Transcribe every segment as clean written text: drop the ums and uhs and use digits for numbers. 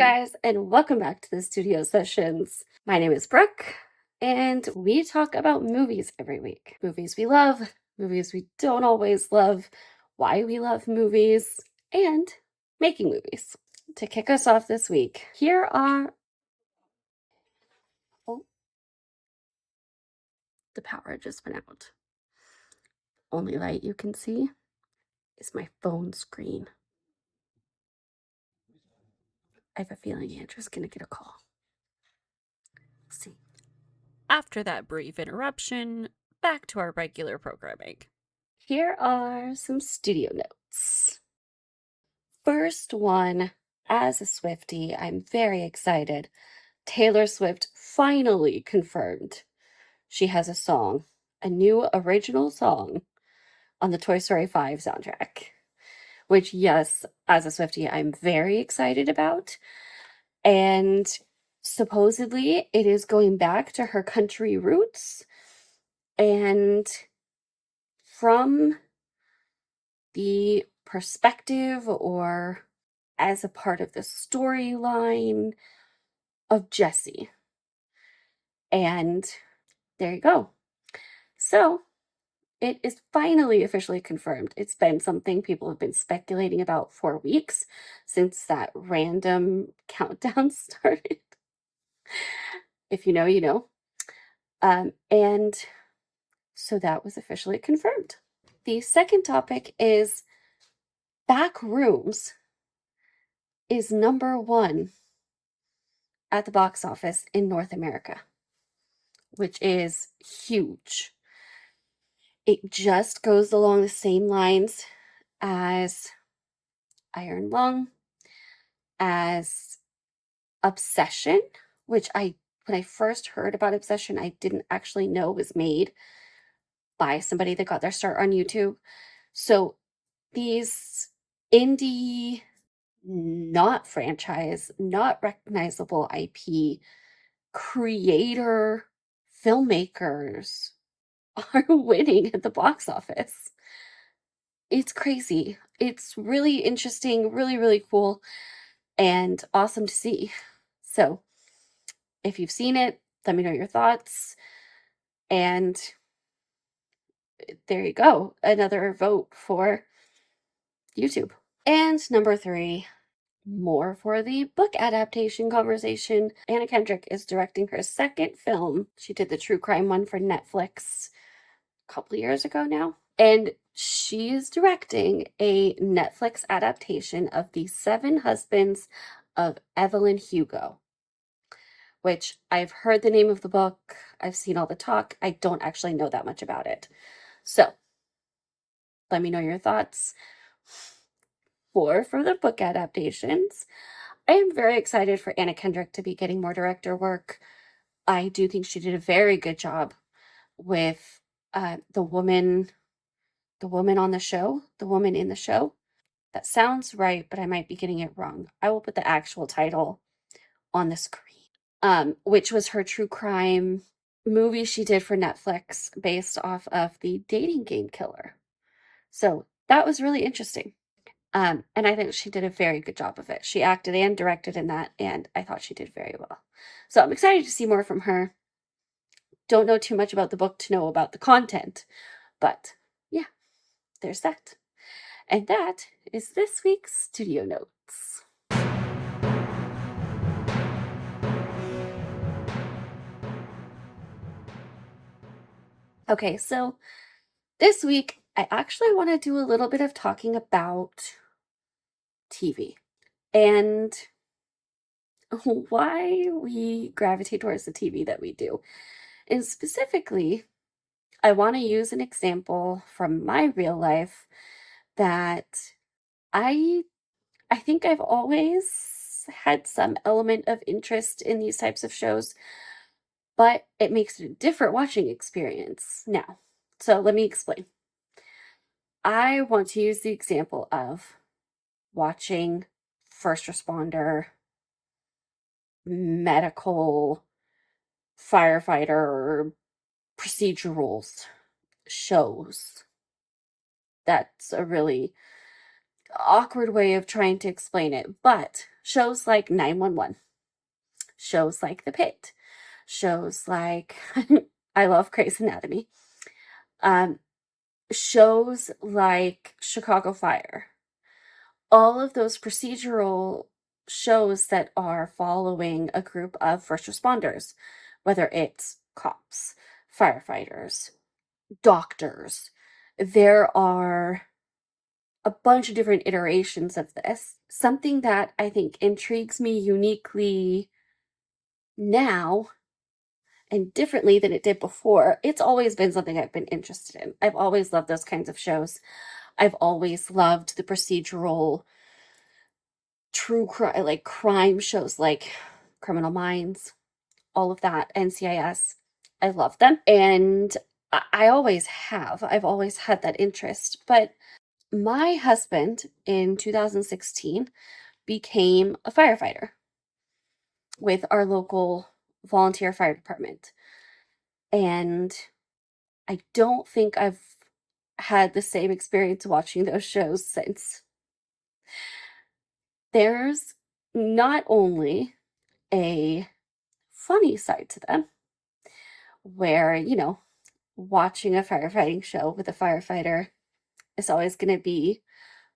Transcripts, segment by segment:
guys, and welcome back to the studio sessions. My name is Brooke, and we talk about movies every week. Movies we love, movies we don't always love, why we love movies, and making movies. To kick us off this week, here are. Oh, the power just went out. Only light you can see is my phone screen. I have a feeling Andrew's gonna get a call. Let's see. After that brief interruption, back to our regular programming. Here are some studio notes. First one, as a Swiftie, I'm very excited. Taylor Swift finally confirmed she has a song, a new original song on the Toy Story 5 soundtrack, which, yes, as a Swiftie, I'm very excited about. And supposedly it is going back to her country roots. And from the perspective or as a part of the storyline of Jessie. And there you go. So it is finally officially confirmed. It's been something people have been speculating about for weeks since that random countdown started. If you know, you know. And so that was officially confirmed. The second topic is Backrooms is #1 at the box office in North America, which is huge. It just goes along the same lines as Iron Lung, as Obsession, which when I first heard about Obsession, I didn't actually know was made by somebody that got their start on YouTube. So these indie, not franchise, not recognizable IP creator filmmakers are winning at the box office. It's crazy. It's really interesting, really, really cool, and awesome to see. So, if you've seen it, let me know your thoughts. And there you go. Another vote for YouTube. And #3, more for the book adaptation conversation. Anna Kendrick is directing her second film. She did the true crime one for Netflix a couple years ago now. And she is directing a Netflix adaptation of The Seven Husbands of Evelyn Hugo, which I've heard the name of the book. I've seen all the talk. I don't actually know that much about it. So let me know your thoughts. For the book adaptations, I am very excited for Anna Kendrick to be getting more director work. I do think she did a very good job with the woman on the show, the woman in the show. That sounds right, but I might be getting it wrong. I will put the actual title on the screen. Which was her true crime movie she did for Netflix based off of the dating game killer. So that was really interesting. And I think she did a very good job of it. She acted and directed in that, and I thought she did very well. So I'm excited to see more from her. Don't know too much about the book to know about the content, but yeah, there's that. And that is this week's studio notes. Okay, so this week I actually want to do a little bit of talking about TV and why we gravitate towards the TV that we do. And specifically, I want to use an example from my real life that I think I've always had some element of interest in these types of shows, but it makes it a different watching experience now. So let me explain. I want to use the example of watching first responder, medical, firefighter, procedurals shows. That's a really awkward way of trying to explain it, but Shows like 911, shows like The Pit, shows like I love Grey's Anatomy, um, shows like Chicago Fire, all of those procedural shows that are following a group of first responders, whether it's cops, firefighters, doctors. There are a bunch of different iterations of this. Something that I think intrigues me uniquely now and differently than it did before. It's always been something I've been interested in. I've always loved those kinds of shows. I've always loved the procedural true crime, like crime shows like Criminal Minds, all of that, NCIS. I love them. And I always have. I've always had that interest. But my husband in 2016 became a firefighter with our local volunteer fire department. And I don't think I've had the same experience watching those shows since. There's not only a funny side to them, where, watching a firefighting show with a firefighter is always going to be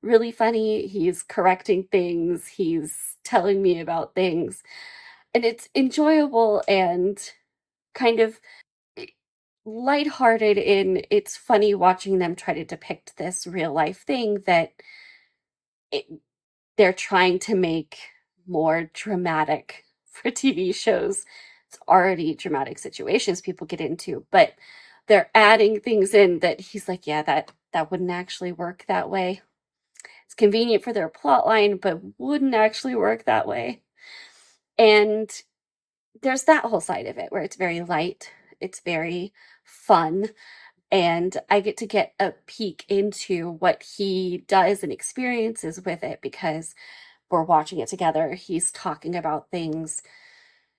really funny. He's correcting things, he's telling me about things, and it's enjoyable and kind of lighthearted in it's funny watching them try to depict this real life thing that it, they're trying to make more dramatic for TV shows. It's already dramatic situations people get into, but they're adding things in that he's like, yeah, that wouldn't actually work that way. It's convenient for their plot line, but wouldn't actually work that way. And there's that whole side of it where it's very light, it's very fun, and I get a peek into what he does and experiences with it because we're watching it together. He's talking about things,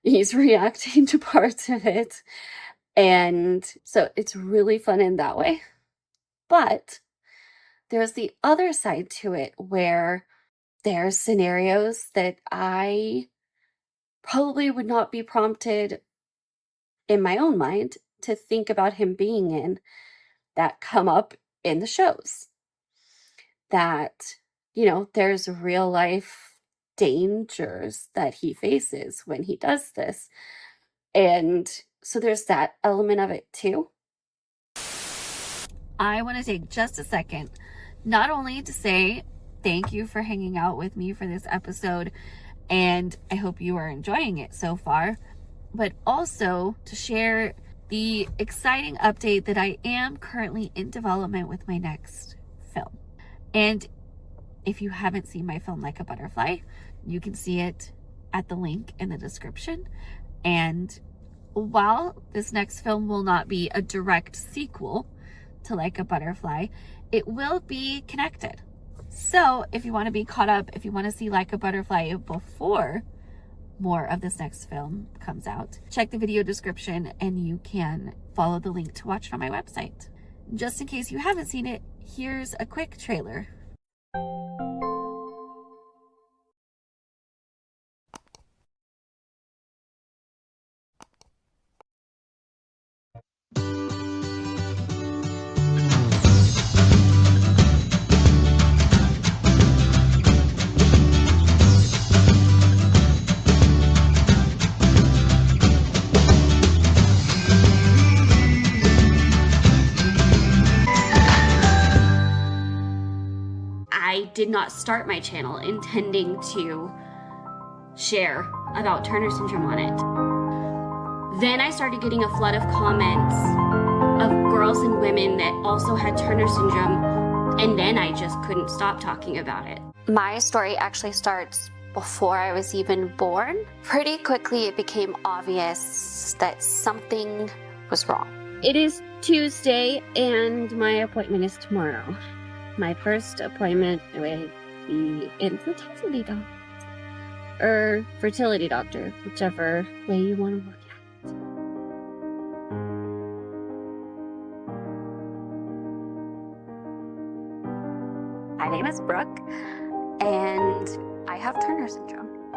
he's reacting to parts of it. And so it's really fun in that way. But there's the other side to it where there's scenarios that I probably would not be prompted in my own mind to think about him being in that come up in the shows. That, there's real life dangers that he faces when he does this. And so there's that element of it too. I want to take just a second, not only to say thank you for hanging out with me for this episode, and I hope you are enjoying it so far, but also to share the exciting update that I am currently in development with my next film. And if you haven't seen my film Like a Butterfly, you can see it at the link in the description. And while this next film will not be a direct sequel to Like a Butterfly, it will be connected. So if you want to be caught up, if you want to see Like a Butterfly before more of this next film comes out, check the video description and you can follow the link to watch it on my website. Just in case you haven't seen it, here's a quick trailer. I did not start my channel intending to share about Turner syndrome on it. Then I started getting a flood of comments of girls and women that also had Turner syndrome, and then I just couldn't stop talking about it. My story actually starts before I was even born. Pretty quickly it became obvious that something was wrong. It is Tuesday and my appointment is tomorrow. My first appointment with the infertility doctor, or fertility doctor, whichever way you want to look at it. My name is Brooke, and I have Turner syndrome.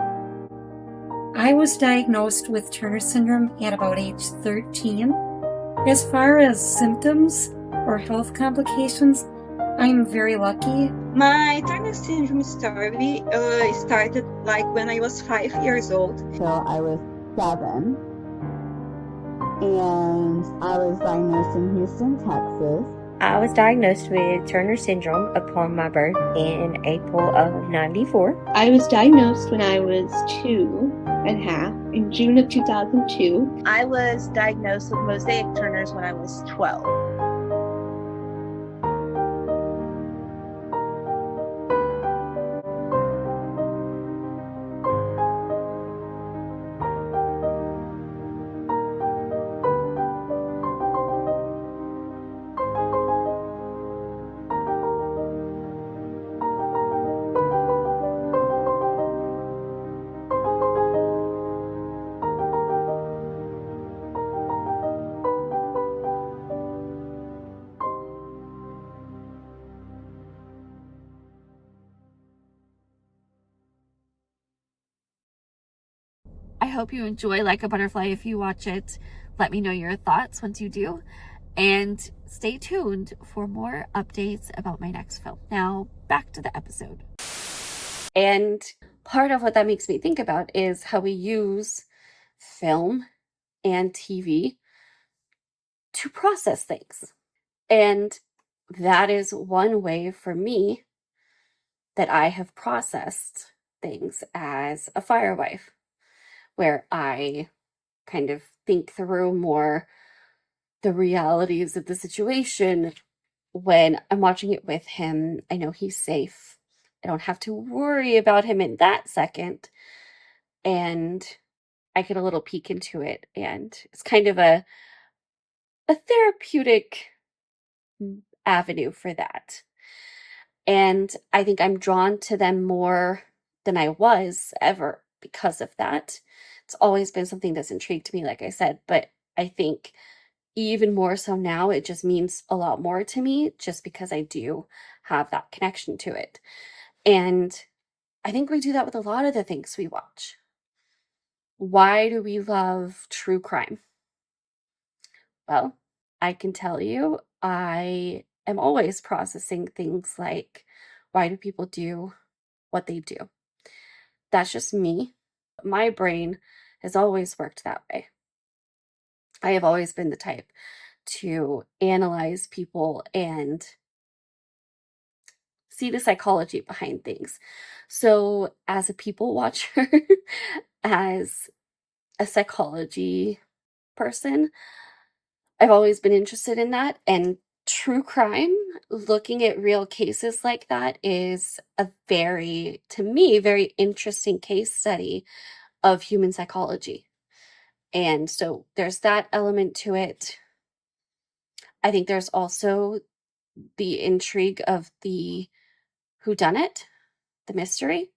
I was diagnosed with Turner syndrome at about age 13. As far as symptoms or health complications, I'm very lucky. My Turner syndrome story started like when I was 5 years old. So I was 7, and I was diagnosed in Houston, Texas. I was diagnosed with Turner syndrome upon my birth in April of '94. I was diagnosed when I was 2.5 in June of 2002. I was diagnosed with mosaic Turners when I was 12. I hope you enjoy Like a Butterfly if you watch it. Let me know your thoughts once you do. And stay tuned for more updates about my next film. Now, back to the episode. And part of what that makes me think about is how we use film and TV to process things. And that is one way for me that I have processed things as a firewife, where I kind of think through more the realities of the situation. When I'm watching it with him, I know he's safe. I don't have to worry about him in that second. And I get a little peek into it, and it's kind of a therapeutic avenue for that. And I think I'm drawn to them more than I was ever because of that. It's always been something that's intrigued me, like I said, but I think even more so now, it just means a lot more to me just because I do have that connection to it. And I think we do that with a lot of the things we watch. Why do we love true crime? Well, I can tell you, I am always processing things like, why do people do what they do? That's just me. My brain has always worked that way. I have always been the type to analyze people and see the psychology behind things. So, as a people watcher, as a psychology person, I've always been interested in that. And true crime, looking at real cases like that, is a very, to me, very interesting case study of human psychology. And so there's that element to it. I think there's also the intrigue of the whodunit, the mystery,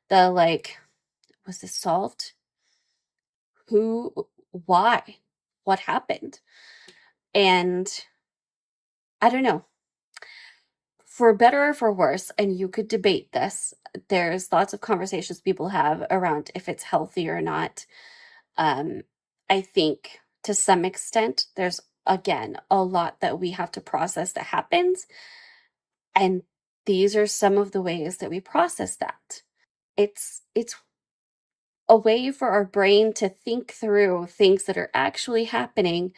the like, was this solved? Who, why, what happened? And I don't know. For better or for worse, and you could debate this, there's lots of conversations people have around if it's healthy or not. I think to some extent, there's again a lot that we have to process that happens. And these are some of the ways that we process that. It's a way for our brain to think through things that are actually happening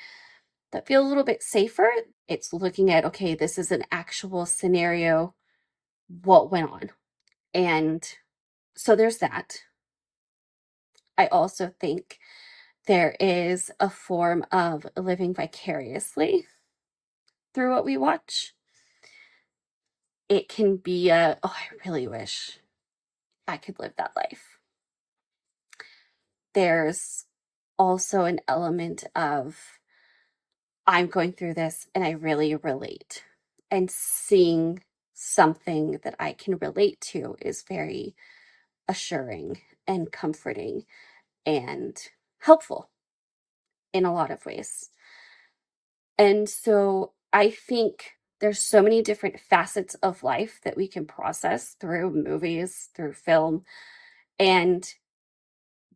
that feel a little bit safer. It's looking at, okay, this is an actual scenario. What went on? And so there's that. I also think there is a form of living vicariously through what we watch. It can be a, oh, I really wish I could live that life. There's also an element of, I'm going through this and I really relate. And seeing something that I can relate to is very assuring and comforting and helpful in a lot of ways. And so I think there's so many different facets of life that we can process through movies, through film. And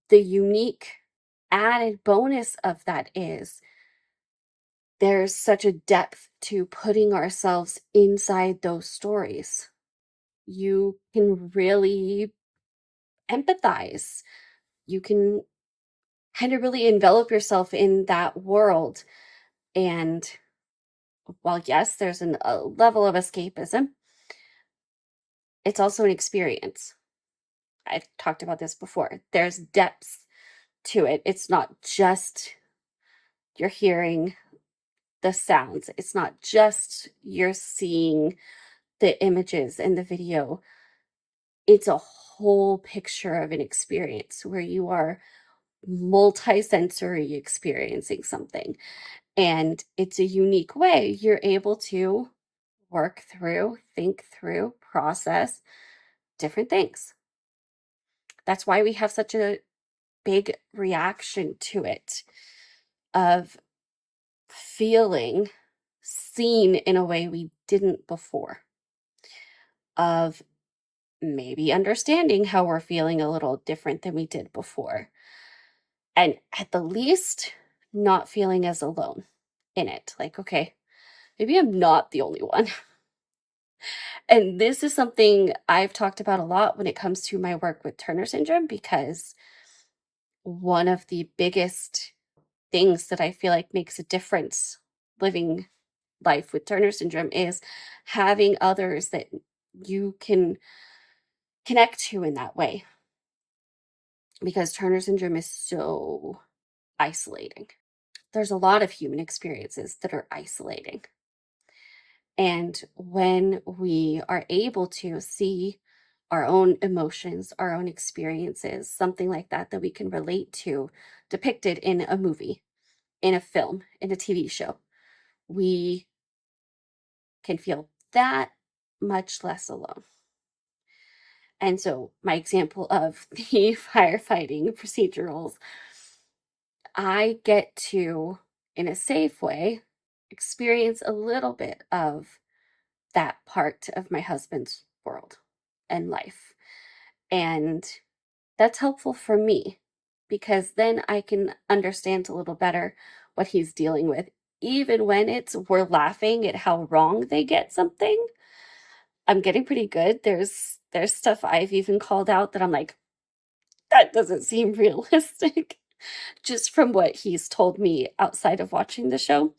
the unique added bonus of that is there's such a depth to putting ourselves inside those stories. You can really empathize. You can kind of really envelop yourself in that world. And while, yes, there's a level of escapism, it's also an experience. I've talked about this before. There's depths to it. It's not just you're hearing the sounds, it's not just you're seeing the images and the video. It's a whole picture of an experience where you are multi-sensory experiencing something. And it's a unique way you're able to work through, think through, process different things. That's why we have such a big reaction to it of feeling seen in a way we didn't before, of maybe understanding how we're feeling a little different than we did before, and at the least not feeling as alone in it. Like, okay, maybe I'm not the only one. And this is something I've talked about a lot when it comes to my work with Turner syndrome, because one of the biggest things that I feel like makes a difference living life with Turner syndrome is having others that you can connect to in that way. Because Turner syndrome is so isolating. There's a lot of human experiences that are isolating. And when we are able to see our own emotions, our own experiences, something like that, that we can relate to, depicted in a movie, in a film, in a TV show, we can feel that much less alone. And so, my example of the firefighting procedurals, I get to, in a safe way, experience a little bit of that part of my husband's world and life. And that's helpful for me because then I can understand a little better what he's dealing with, even when we're laughing at how wrong they get something. I'm getting pretty good. There's stuff I've even called out that I'm like, that doesn't seem realistic, just from what he's told me outside of watching the show.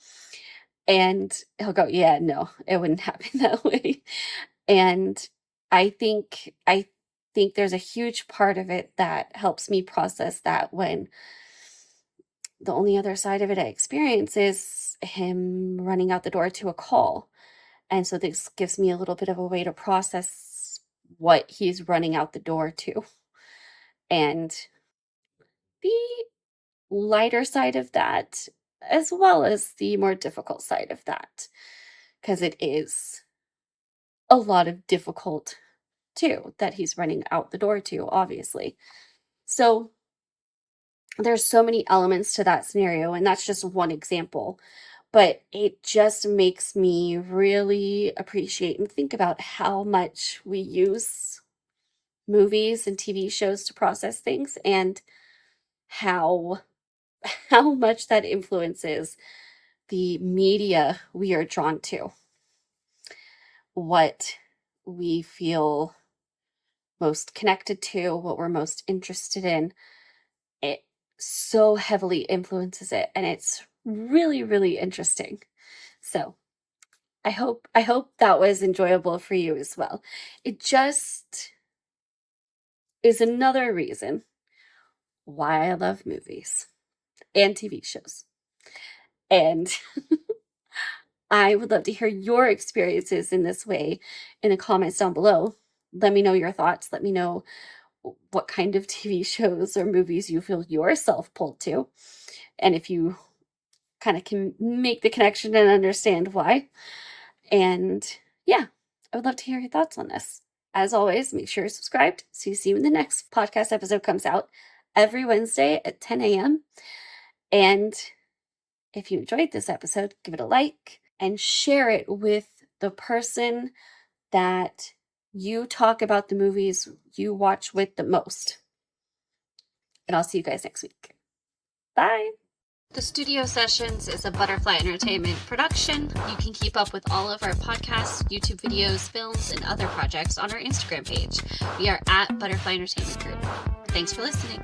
And he'll go, yeah, no, it wouldn't happen that way. And I think there's a huge part of it that helps me process that, when the only other side of it I experience is him running out the door to a call. And so this gives me a little bit of a way to process what he's running out the door to. And the lighter side of that, as well as the more difficult side of that, because it is a lot of difficult too that he's running out the door to, obviously. So there's so many elements to that scenario, and that's just one example. But it just makes me really appreciate and think about how much we use movies and TV shows to process things, and how how much that influences the media we are drawn to, what we feel most connected to, what we're most interested in. It so heavily influences it, and it's really, really interesting. So I hope that was enjoyable for you as well. It just is another reason why I love movies and TV shows. And I would love to hear your experiences in this way in the comments down below. Let me know your thoughts. Let me know what kind of TV shows or movies you feel yourself pulled to, and if you kind of can make the connection and understand why. And yeah, I would love to hear your thoughts on this. As always, make sure you're subscribed so you see when the next podcast episode comes out every Wednesday at 10 a.m. And if you enjoyed this episode, give it a like and share it with the person that you talk about the movies you watch with the most. And I'll see you guys next week. Bye. The Studio Sessions is a Butterfly Entertainment production. You can keep up with all of our podcasts, YouTube videos, films, and other projects on our Instagram page. We are at Butterfly Entertainment Group. Thanks for listening.